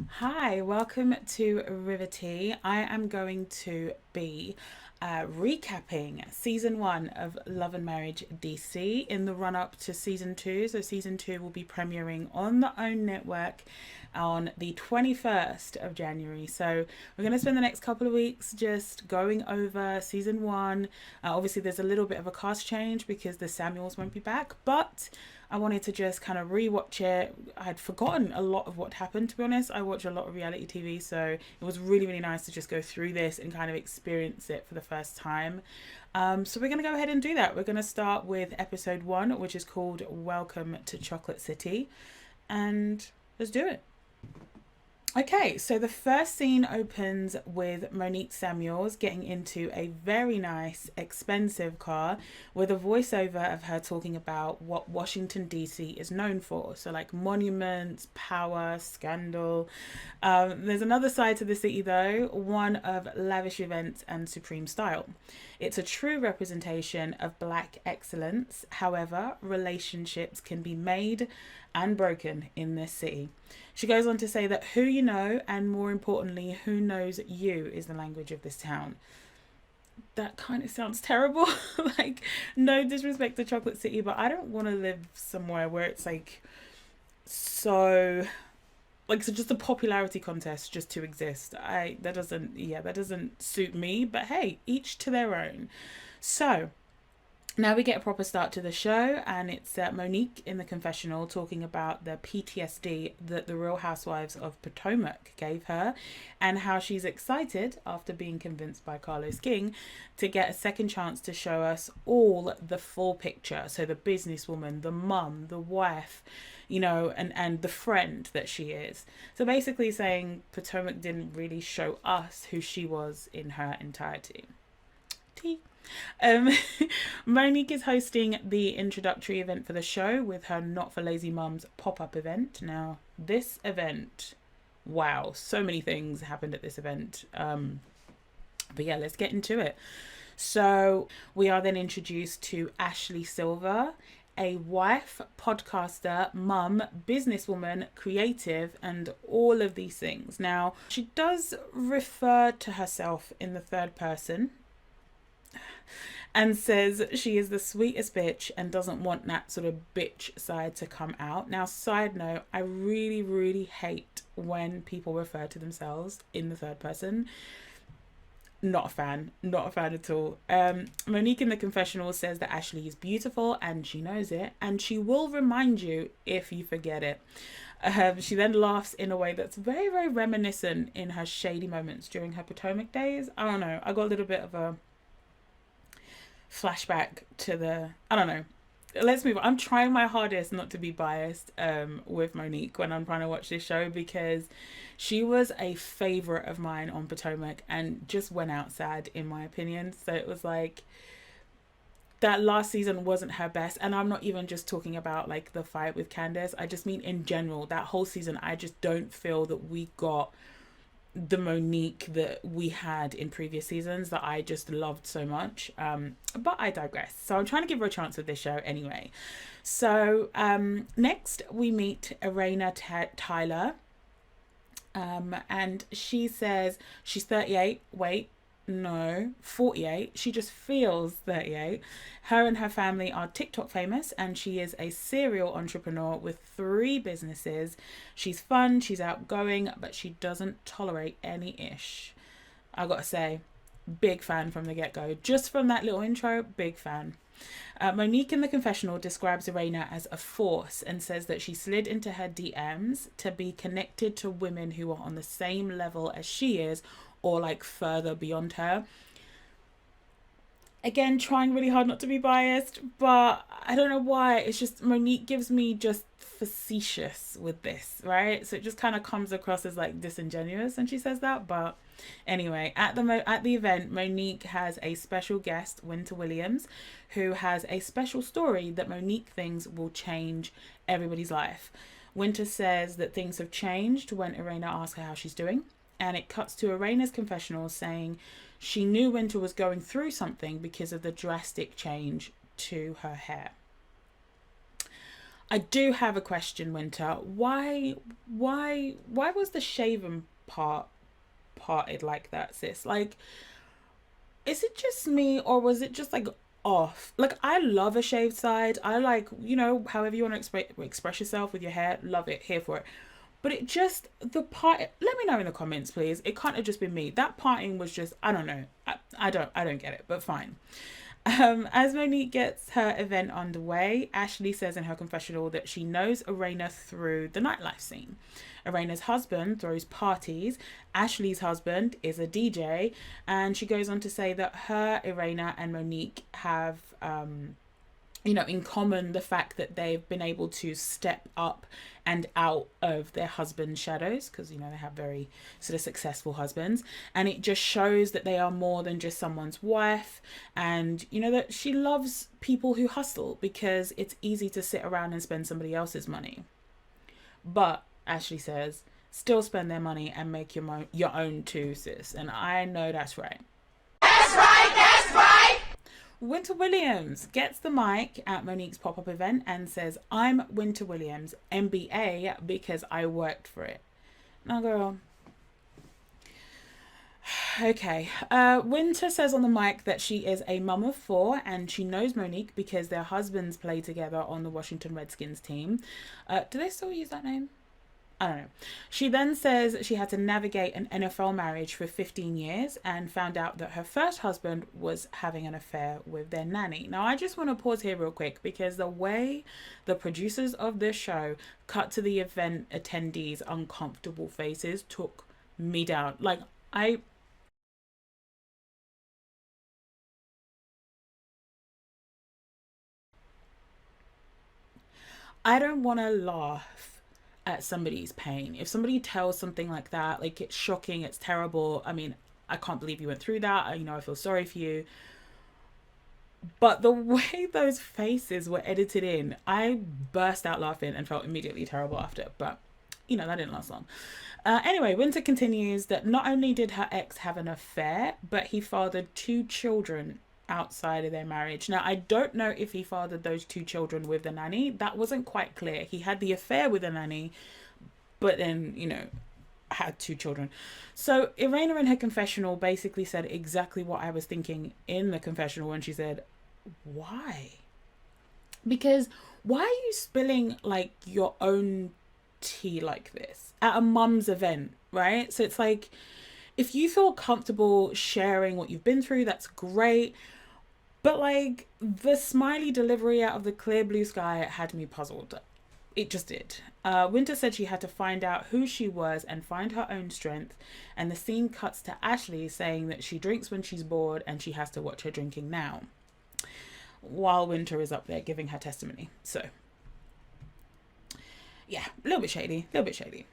Hi, welcome to Rivetea. I am going to be recapping season one of Love and Marriage DC in the run up to season two. So, season two will be premiering on the OWN network on the 21st of January. So, we're going to spend the next couple of weeks just going over season one. Obviously, there's a little bit of a cast change because the Samuels won't be back, but I wanted to just kind of rewatch it. I'd forgotten a lot of what happened, to be honest. I watch a lot of reality TV, so it was really, really nice to just go through this and kind of experience it for the first time. So we're going to go ahead and do that. We're going to start with episode one, which is called Welcome to Chocolate City. And let's do it. Okay, so the first scene opens with Monique Samuels getting into a very nice, expensive car with a voiceover of her talking about what Washington, D.C. is known for. So, like monuments, power, scandal. There's another side to the city, though, one of lavish events and supreme style. It's a true representation of black excellence. However, relationships can be made and broken in this city. She goes on to say that who you know, and more importantly, who knows you, is the language of this town. That kind of sounds terrible. Like, no disrespect to Chocolate City, but I don't want to live somewhere where it's like so so just a popularity contest just to exist. That doesn't suit me, but hey, each to their own. So now we get a proper start to the show, and it's Monique in the confessional talking about the PTSD that the Real Housewives of Potomac gave her, and how she's excited, after being convinced by Carlos King, to get a second chance to show us all the full picture. So the businesswoman, the mum, the wife, and the friend that she is. So basically saying Potomac didn't really show us who she was in her entirety. Tea. Um, Monique is hosting the introductory event for the show with her Not for Lazy Mums pop up event. Now, this event, wow, so many things happened at this event. But yeah, let's get into it. So, we are then introduced to Ashley Silver, a wife, podcaster, mum, businesswoman, creative, and all of these things. Now, she does refer to herself in the third person and says she is the sweetest bitch and doesn't want that sort of bitch side to come out. Now, side note, I really, really hate when people refer to themselves in the third person. Not a fan. Not a fan at all. Monique in the confessional says that Ashley is beautiful and she knows it, and she will remind you if you forget it. She then laughs in a way that's very, very reminiscent in her shady moments during her Potomac days. I don't know. I got a little bit of a flashback to I don't know. Let's move on. I'm trying my hardest not to be biased with Monique when I'm trying to watch this show, because she was a favorite of mine on Potomac and just went out sad, in my opinion. So it was like that last season wasn't her best, and I'm not even just talking about like the fight with Candace. I just mean in general, that whole season I just don't feel that we got the Monique that we had in previous seasons that I just loved so much. But I digress. So I'm trying to give her a chance with this show anyway. So next we meet Erana Tyler. And she says she's 38. Wait, no, 48. She just feels 38. Her and her family are TikTok famous, and she is a serial entrepreneur with 3 businesses. She's fun, she's outgoing, but she doesn't tolerate any ish. I gotta say, big fan from the get go. Just from that little intro, big fan. Monique in the confessional describes Erana as a force and says that she slid into her DMs to be connected to women who are on the same level as she is, or like further beyond her. Again, trying really hard not to be biased, but I don't know why. It's just Monique gives me just facetious with this, right? So it just kind of comes across as like disingenuous when she says that. But anyway, at the event, Monique has a special guest, Winter Williams, who has a special story that Monique thinks will change everybody's life. Winter says that things have changed when Erana asks her how she's doing, and it cuts to Irana's confessional saying she knew Winter was going through something because of the drastic change to her hair. I do have a question, Winter. Why was the shaven part parted like that, sis? Like, is it just me or was it just like off? Like, I love a shaved side. I like, however you want to express yourself with your hair, love it, here for it. But it just, the part, let me know in the comments, please. It can't have just been me. That parting was just, I don't know. I don't get it, but fine. As Monique gets her event underway, Ashley says in her confessional that she knows Erana through the nightlife scene. Elena's husband throws parties, Ashley's husband is a DJ, and she goes on to say that her, Erana, and Monique have in common the fact that they've been able to step up and out of their husband's shadows because, they have very sort of successful husbands. And it just shows that they are more than just someone's wife. And, that she loves people who hustle because it's easy to sit around and spend somebody else's money. But, Ashley says, still spend their money and make your own too, sis. And I know that's right. That's right, that's right! Winter Williams gets the mic at Monique's pop-up event and says, I'm Winter Williams, MBA, because I worked for it. Now, girl. Okay. Winter says on the mic that she is a mum of 4 and she knows Monique because their husbands play together on the Washington Redskins team. Do they still use that name? I don't know. She then says she had to navigate an NFL marriage for 15 years and found out that her first husband was having an affair with their nanny. Now, I just want to pause here real quick because the way the producers of this show cut to the event attendees' uncomfortable faces took me down. Like, I don't want to laugh at somebody's pain. If somebody tells something like that, like it's shocking, it's terrible. I mean, I can't believe you went through that. I feel sorry for you. But the way those faces were edited in, I burst out laughing and felt immediately terrible after. But, that didn't last long. Anyway, Winter continues that not only did her ex have an affair, but he fathered 2 children outside of their marriage. Now, I don't know if he fathered those 2 children with the nanny. That wasn't quite clear. He had the affair with the nanny, but then, had 2 children. So Irena in her confessional basically said exactly what I was thinking in the confessional when she said, why? Because why are you spilling like your own tea like this at a mum's event, right? So it's like, if you feel comfortable sharing what you've been through, that's great. But like the smiley delivery out of the clear blue sky had me puzzled. It just did. Winter said she had to find out who she was and find her own strength. And the scene cuts to Ashley saying that she drinks when she's bored and she has to watch her drinking now, while Winter is up there giving her testimony. So, yeah, a little bit shady, a little bit shady.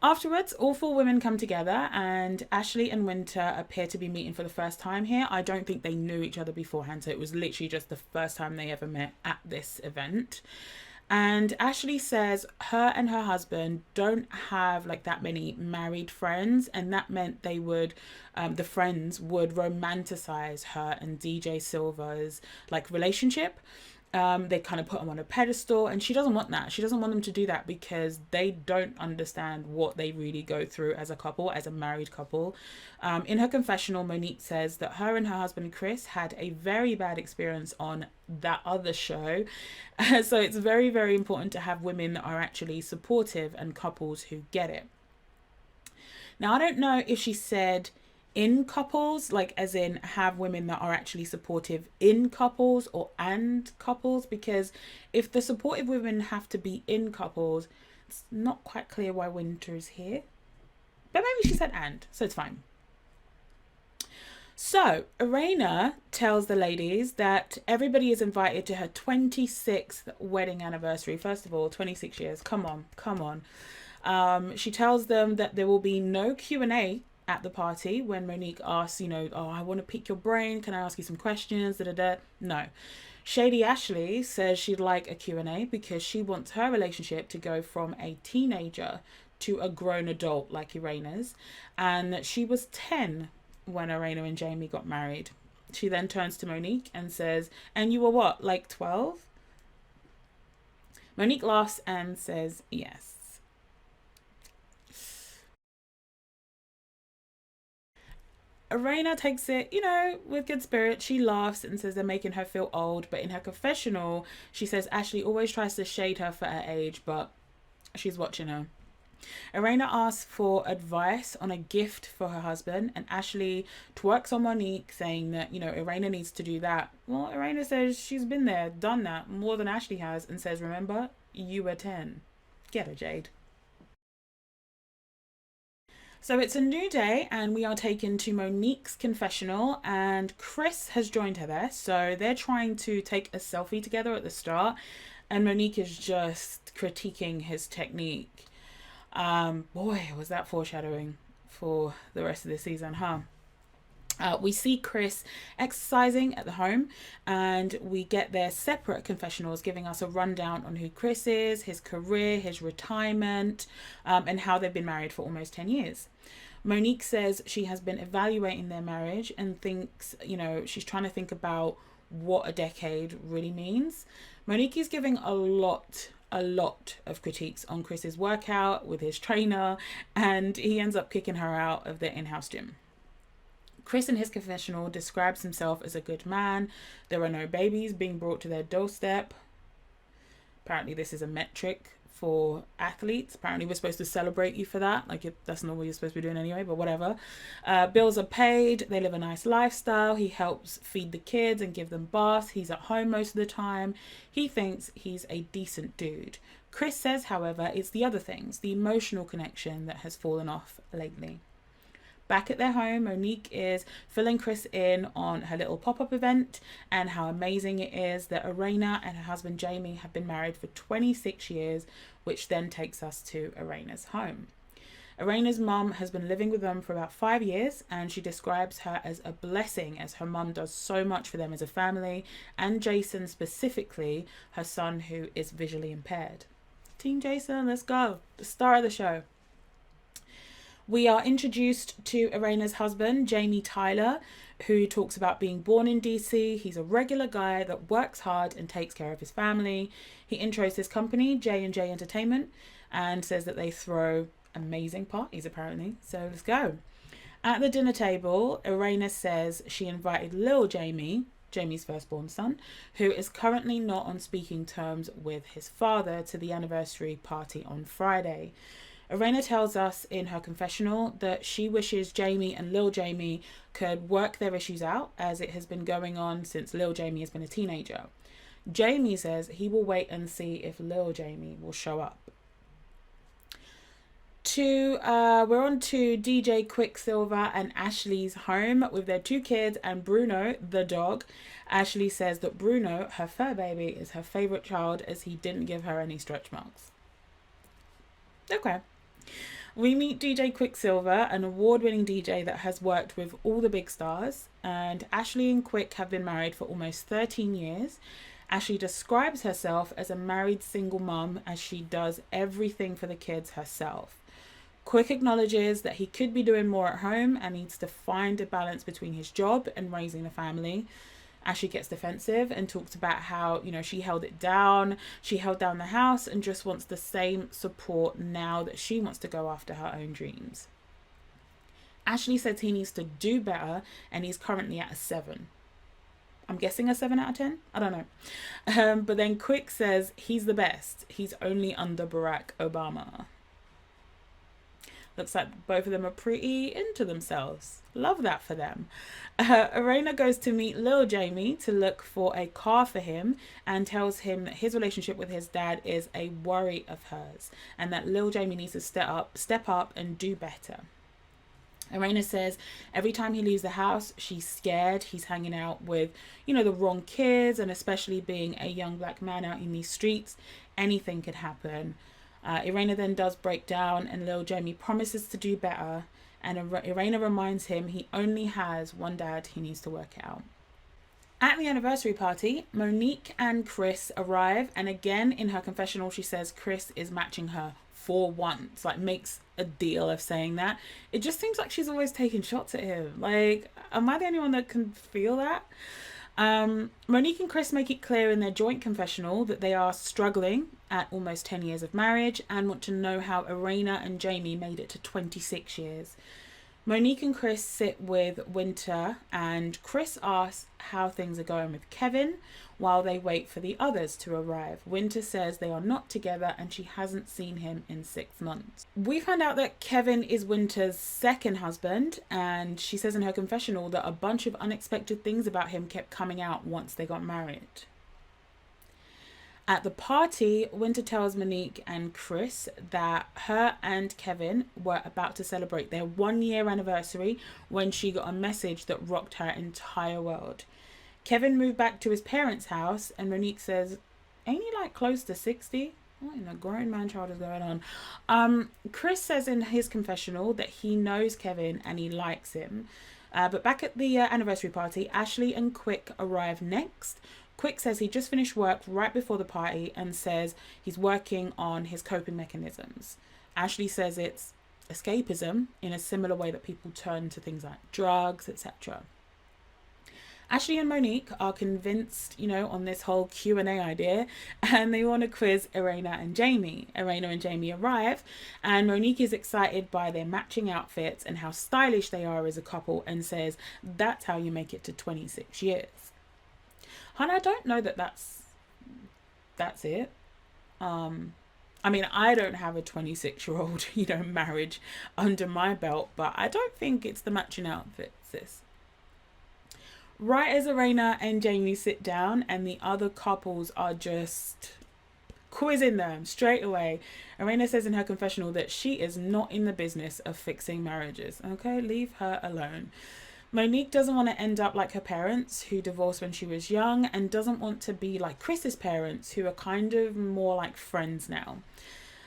Afterwards, all 4 women come together and Ashley and Winter appear to be meeting for the first time here. I don't think they knew each other beforehand, so it was literally just the first time they ever met at this event. And Ashley says her and her husband don't have like that many married friends, and that meant they would, the friends would romanticize her and DJ Silva's like relationship. They kind of put him on a pedestal, and she doesn't want that. She doesn't want them to do that because they don't understand what they really go through as a couple, as a married couple. In her confessional, Monique says that her and her husband Chris had a very bad experience on that other show. So it's very, very important to have women that are actually supportive and couples who get it. Now, I don't know if she said in couples, like as in have women that are actually supportive in couples or and couples, because if the supportive women have to be in couples, it's not quite clear why Winter's here. But maybe she said and, so it's fine. So Irena tells the ladies that everybody is invited to her 26th wedding anniversary. First of all, 26 years. Come on. She tells them that there will be no Q&A at the party when Monique asks, oh, I want to pick your brain. Can I ask you some questions? No. Shady Ashley says she'd like a Q&A because she wants her relationship to go from a teenager to a grown adult like Irena's, and that she was 10 when Erana and Jamie got married. She then turns to Monique and says, and you were what, like 12? Monique laughs and says yes. Erana takes it, with good spirit. She laughs and says they're making her feel old, but in her confessional, she says Ashley always tries to shade her for her age, but she's watching her. Erana asks for advice on a gift for her husband, and Ashley twerks on Monique, saying that, Erana needs to do that. Well, Erana says she's been there, done that, more than Ashley has, and says, remember, you were 10. Get her, Jade. So it's a new day, and we are taken to Monique's confessional, and Chris has joined her there. So they're trying to take a selfie together at the start, and Monique is just critiquing his technique. Boy, was that foreshadowing for the rest of the season, huh? We see Chris exercising at the home, and we get their separate confessionals giving us a rundown on who Chris is, his career, his retirement, and how they've been married for almost 10 years. Monique says she has been evaluating their marriage and thinks, she's trying to think about what a decade really means. Monique is giving a lot of critiques on Chris's workout with his trainer, and he ends up kicking her out of their in-house gym. Chris in his confessional describes himself as a good man. There are no babies being brought to their doorstep. Apparently this is a metric for athletes. Apparently we're supposed to celebrate you for that. That's not what you're supposed to be doing anyway, but whatever. Bills are paid. They live a nice lifestyle. He helps feed the kids and give them baths. He's at home most of the time. He thinks he's a decent dude. Chris says, however, it's the other things, the emotional connection that has fallen off lately. Back at their home, Monique is filling Chris in on her little pop-up event and how amazing it is that Erana and her husband Jamie have been married for 26 years, which then takes us to Erana's home. Erana's mum has been living with them for about 5 years, and she describes her as a blessing as her mum does so much for them as a family, and Jason specifically, her son who is visually impaired. Team Jason, let's go. The star of the show. We are introduced to Erana's husband, Jamie Tyler, who talks about being born in DC. He's a regular guy that works hard and takes care of his family. He intros his company, J&J Entertainment, and says that they throw amazing parties, apparently. So let's go. At the dinner table, Erana says she invited Lil Jamie, Jamie's firstborn son, who is currently not on speaking terms with his father, to the anniversary party on Friday. Erana tells us in her confessional that she wishes Jamie and Lil Jamie could work their issues out, as it has been going on since Lil Jamie has been a teenager. Jamie says he will wait and see if Lil Jamie will show up. We're on to DJ Quicksilver and Ashley's home with their 2 kids and Bruno, the dog. Ashley says that Bruno, her fur baby, is her favourite child as he didn't give her any stretch marks. Okay. We meet DJ Quicksilver, an award-winning DJ that has worked with all the big stars, and Ashley and Quick have been married for almost 13 years. Ashley describes herself as a married single mum, as she does everything for the kids herself. Quick acknowledges that he could be doing more at home and needs to find a balance between his job and raising a family. Ashley gets defensive and talks about how, she held it down. She held down the house and just wants the same support now that she wants to go after her own dreams. Ashley says he needs to do better, and he's currently at a 7. I'm guessing a 7 out of 10? I don't know. But then Quick says he's the best. He's only under Barack Obama. Looks like both of them are pretty into themselves. Love that for them. Erana goes to meet Lil Jamie to look for a car for him and tells him that his relationship with his dad is a worry of hers and that Lil Jamie needs to step up and do better. Erana says every time he leaves the house, she's scared he's hanging out with, the wrong kids, and especially being a young black man out in these streets, anything could happen. Erana then does break down, and Lil Jamie promises to do better, and Erana reminds him he only has one dad, he needs to work it out. At the anniversary party, Monique and Chris arrive, and again in her confessional she says Chris is matching her for once, makes a deal of saying that. It just seems like she's always taking shots at him. Am I the only one that can feel that? Monique and Chris make it clear in their joint confessional that they are struggling at almost 10 years of marriage and want to know how Erana and Jamie made it to 26 years. Monique and Chris sit with Winter, and Chris asks how things are going with Kevin while they wait for the others to arrive. Winter says they are not together and she hasn't seen him in 6 months. We find out that Kevin is Winter's second husband, and she says in her confessional that a bunch of unexpected things about him kept coming out once they got married. At the party, Winter tells Monique and Chris that her and Kevin were about to celebrate their 1-year anniversary when she got a message that rocked her entire world. Kevin moved back to his parents' house, and Monique says, ain't he like close to 60? What in a grown man child is going on? Chris says in his confessional that he knows Kevin and he likes him. But back at the anniversary party, Ashley and Quick arrive next. Quick says he just finished work right before the party and says he's working on his coping mechanisms. Ashley says it's escapism in a similar way that people turn to things like drugs, etc. Ashley and Monique are convinced, on this whole Q&A idea, and they want to quiz Erana and Jamie. Erana and Jamie arrive, and Monique is excited by their matching outfits and how stylish they are as a couple, and says that's how you make it to 26 years. Hun, I don't know that's it. I don't have a 26-year-old, marriage under my belt, but I don't think it's the matching outfits, sis. Right as Erana and Jamie sit down and the other couples are just quizzing them straight away, Erana says in her confessional that she is not in the business of fixing marriages. Okay, leave her alone. Monique doesn't want to end up like her parents, who divorced when she was young, and doesn't want to be like Chris's parents, who are kind of more like friends now.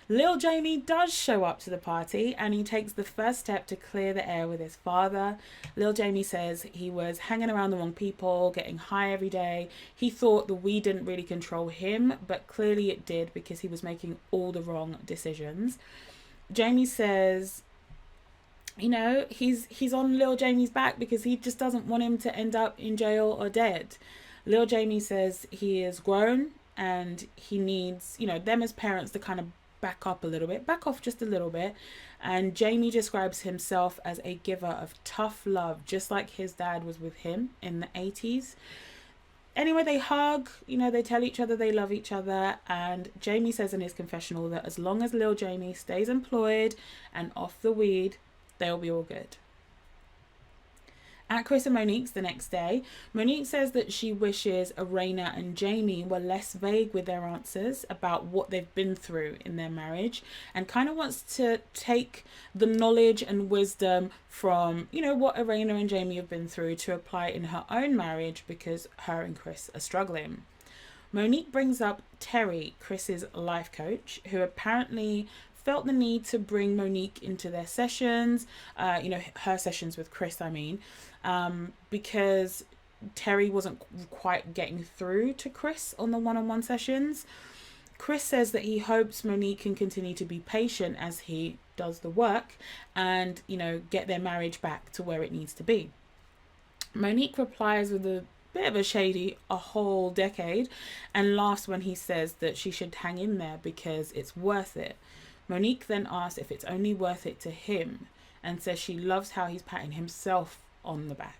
Lil Jamie does show up to the party, and he takes the first step to clear the air with his father. Lil Jamie says he was hanging around the wrong people, getting high every day. He thought the weed didn't really control him, but clearly it did because he was making all the wrong decisions. Jamie says, he's on Lil Jamie's back because he just doesn't want him to end up in jail or dead. Lil Jamie says he is grown and he needs, them as parents to kind of back off just a little bit. And Jamie describes himself as a giver of tough love, just like his dad was with him in the 80s. Anyway, they hug, they tell each other they love each other, and Jamie says in his confessional that as long as Lil Jamie stays employed and off the weed, they'll be all good. At Chris and Monique's the next day, Monique says that she wishes Erana and Jamie were less vague with their answers about what they've been through in their marriage, and kind of wants to take the knowledge and wisdom from, what Erana and Jamie have been through to apply in her own marriage because her and Chris are struggling. Monique brings up Terry, Chris's life coach, who apparently felt the need to bring Monique into their sessions, her sessions with Chris, because Terry wasn't quite getting through to Chris on the one-on-one sessions. Chris says that he hopes Monique can continue to be patient as he does the work and, get their marriage back to where it needs to be. Monique replies with a bit of a whole decade, and laughs when he says that she should hang in there because it's worth it. Monique then asks if it's only worth it to him, and says she loves how he's patting himself on the back.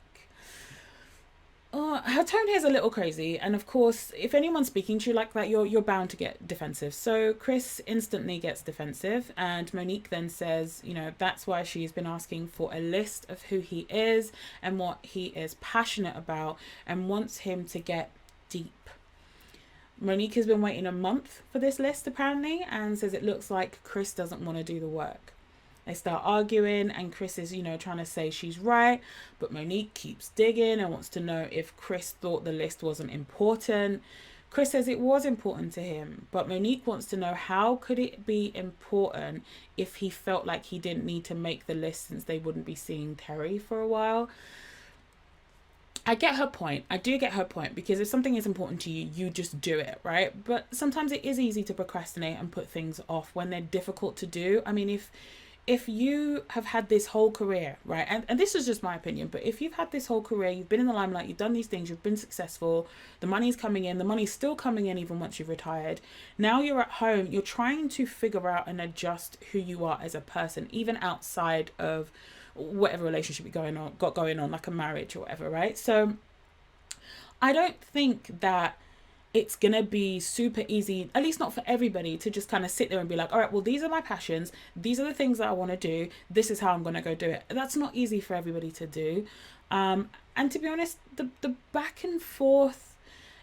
Her tone here is a little crazy, and of course, if anyone's speaking to you like that, you're bound to get defensive. So Chris instantly gets defensive, and Monique then says, that's why she's been asking for a list of who he is and what he is passionate about, and wants him to get deep. Monique has been waiting a month for this list apparently, and says it looks like Chris doesn't want to do the work. They start arguing, and Chris is, trying to say she's right, but Monique keeps digging and wants to know if Chris thought the list wasn't important. Chris says it was important to him, but Monique wants to know how could it be important if he felt like he didn't need to make the list since they wouldn't be seeing Terry for a while. I get her point. I do get her point, because if something is important to you, you just do it, right? But sometimes it is easy to procrastinate and put things off when they're difficult to do. if you have had this whole career, right, and this is just my opinion, but if you've had this whole career, you've been in the limelight, you've done these things, you've been successful, the money's coming in, the money's still coming in even once you've retired. Now you're at home, you're trying to figure out and adjust who you are as a person, even outside of whatever relationship you got going on, like a marriage or whatever, right? So I don't think that it's gonna be super easy, at least not for everybody, to just kind of sit there and be like, all right, well, these are my passions, these are the things that I want to do, this is how I'm gonna go do it. That's not easy for everybody to do. And to be honest, the back and forth,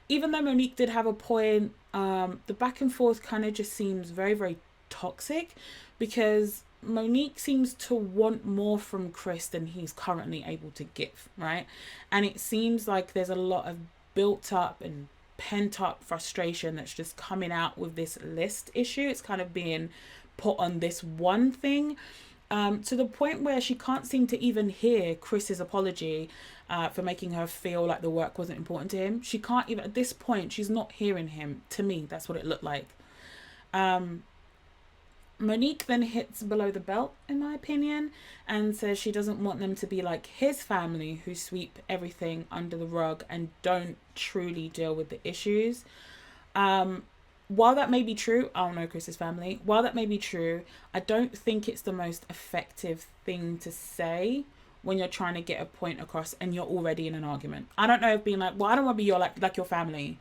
even though Monique did have a point, the back and forth kind of just seems very, very toxic, because Monique seems to want more from Chris than he's currently able to give, right? And it seems like there's a lot of built up and pent up frustration that's just coming out with this list issue. It's kind of being put on this one thing, to the point where she can't seem to even hear Chris's apology for making her feel like the work wasn't important to him. She can't even, at this point, she's not hearing him. To me, that's what it looked like. Monique then hits below the belt, in my opinion, and says she doesn't want them to be like his family, who sweep everything under the rug and don't truly deal with the issues. While that may be true, I don't know Chris's family. While that may be true, I don't think it's the most effective thing to say when you're trying to get a point across and you're already in an argument. I don't know if being like, well, I don't want to be your like your family.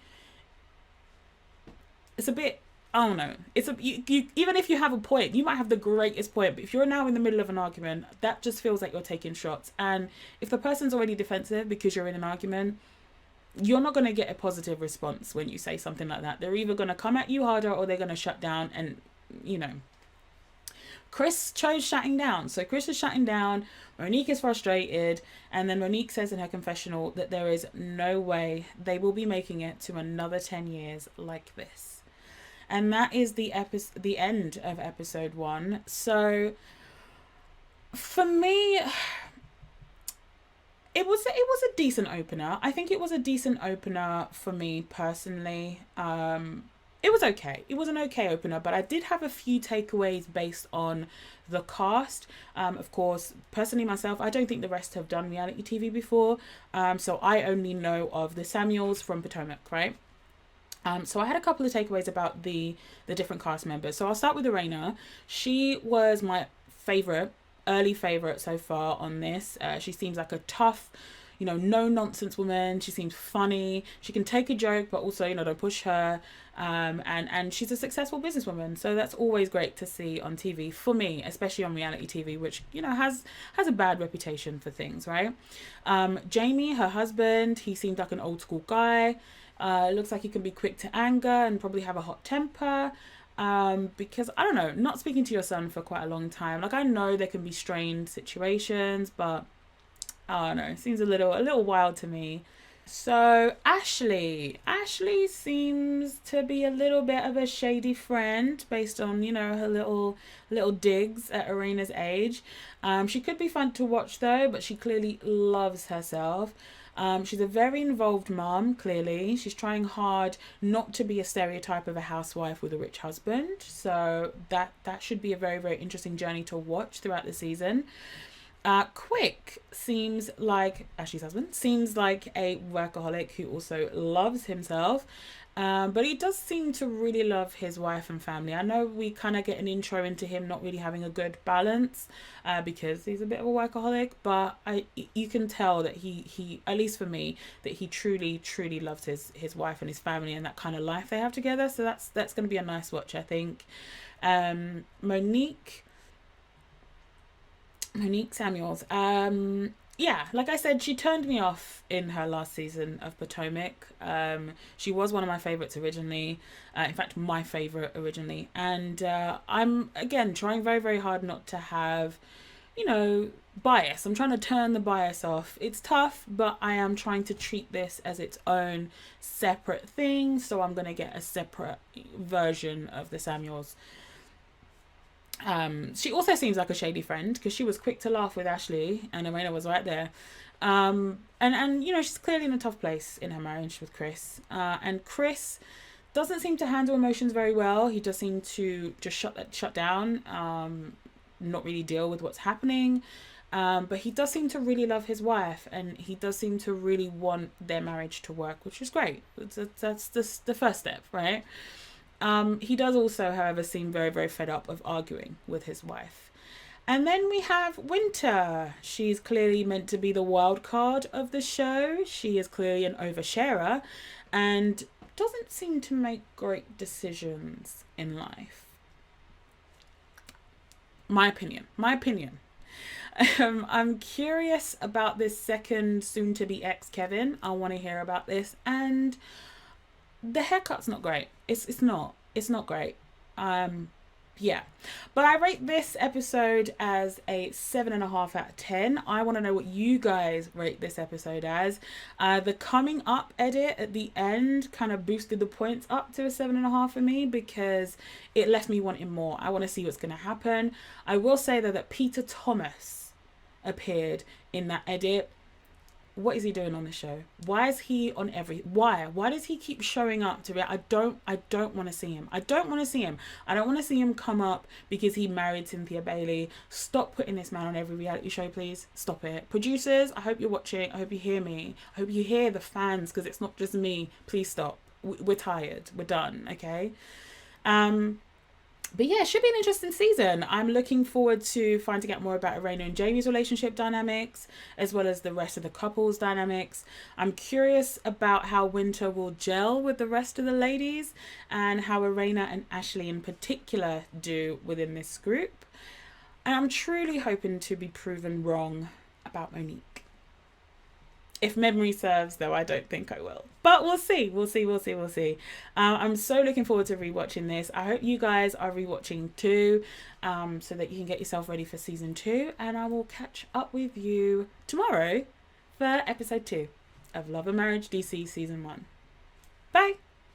It's a bit, I don't know. It's you even if you have a point, you might have the greatest point, but if you're now in the middle of an argument, that just feels like you're taking shots. And if the person's already defensive because you're in an argument, you're not going to get a positive response when you say something like that. They're either going to come at you harder or they're going to shut down. And, you know, Chris chose shutting down. So Chris is shutting down. Monique is frustrated. And then Monique says in her confessional that there is no way they will be making it to another 10 years like this. And that is the end of episode 1. So for me, it was a decent opener. I think it was a decent opener for me personally. It was okay. It was an okay opener, but I did have a few takeaways based on the cast. Of course, personally myself, I don't think the rest have done reality TV before. So I only know of the Samuels from Potomac, right? So I had a couple of takeaways about the different cast members. So I'll start with Erana. She was my early favourite so far on this. She seems like a tough, no nonsense woman. She seems funny. She can take a joke, but also, don't push her. And she's a successful businesswoman. So that's always great to see on TV for me, especially on reality TV, which, has a bad reputation for things, right? Jamie, her husband, he seemed like an old school guy. Looks like he can be quick to anger and probably have a hot temper. Because I don't know, not speaking to your son for quite a long time. Like, I know there can be strained situations, but I don't know, it seems a little wild to me. So Ashley seems to be a little bit of a shady friend based on, her little digs at Arena's age. She could be fun to watch though, but she clearly loves herself. She's a very involved mom, clearly. She's trying hard not to be a stereotype of a housewife with a rich husband. So that should be a very, very interesting journey to watch throughout the season. Quick seems like, Ashley's husband, seems like a workaholic who also loves himself. But he does seem to really love his wife and family. I know we kind of get an intro into him not really having a good balance because he's a bit of a workaholic, but you can tell that he at least for me, that he truly, truly loves his wife and his family and that kind of life they have together. So that's going to be a nice watch, I think. Monique Samuels. Yeah, like I said, she turned me off in her last season of Potomac. She was one of my favourites originally. In fact, my favourite originally. And I'm, again, trying very, very hard not to have, bias. I'm trying to turn the bias off. It's tough, but I am trying to treat this as its own separate thing. So I'm going to get a separate version of the Samuels. She also seems like a shady friend because she was quick to laugh with Ashley and Erana was right there. And she's clearly in a tough place in her marriage with Chris. And Chris doesn't seem to handle emotions very well. He does seem to just shut down. not really deal with what's happening. But he does seem to really love his wife, and he does seem to really want their marriage to work, which is great. That's the first step, right? He does also, however, seem very, very fed up of arguing with his wife. And then we have Winter. She's clearly meant to be the wild card of the show. She is clearly an oversharer and doesn't seem to make great decisions in life. My opinion. I'm curious about this second soon-to-be ex Kevin. I want to hear about this. And the haircut's not great. It's not great. Yeah, but I rate this episode as a 7.5 out of 10. I want to know what you guys rate this episode as. The coming up edit at the end kind of boosted the points up to a 7.5 for me, because it left me wanting more. I want to see what's going to happen. I will say though that Peter Thomas appeared in that edit. What is he doing on the show? Why is he on why does he keep showing up to it? I don't want to see him. I don't want to see him come up because he married Cynthia Bailey. Stop putting this man on every reality show, please. Stop it. Producers, I hope you're watching. I hope you hear me. I hope you hear the fans, because it's not just me. Please stop. We're tired. We're done. Okay. But yeah, it should be an interesting season. I'm looking forward to finding out more about Erana and Jamie's relationship dynamics, as well as the rest of the couple's dynamics. I'm curious about how Winter will gel with the rest of the ladies, and how Erana and Ashley in particular do within this group. And I'm truly hoping to be proven wrong about Monique. If memory serves, though, I don't think I will. But we'll see. I'm so looking forward to rewatching this. I hope you guys are rewatching too, so that you can get yourself ready for season 2. And I will catch up with you tomorrow for episode 2 of Love and Marriage DC season 1. Bye.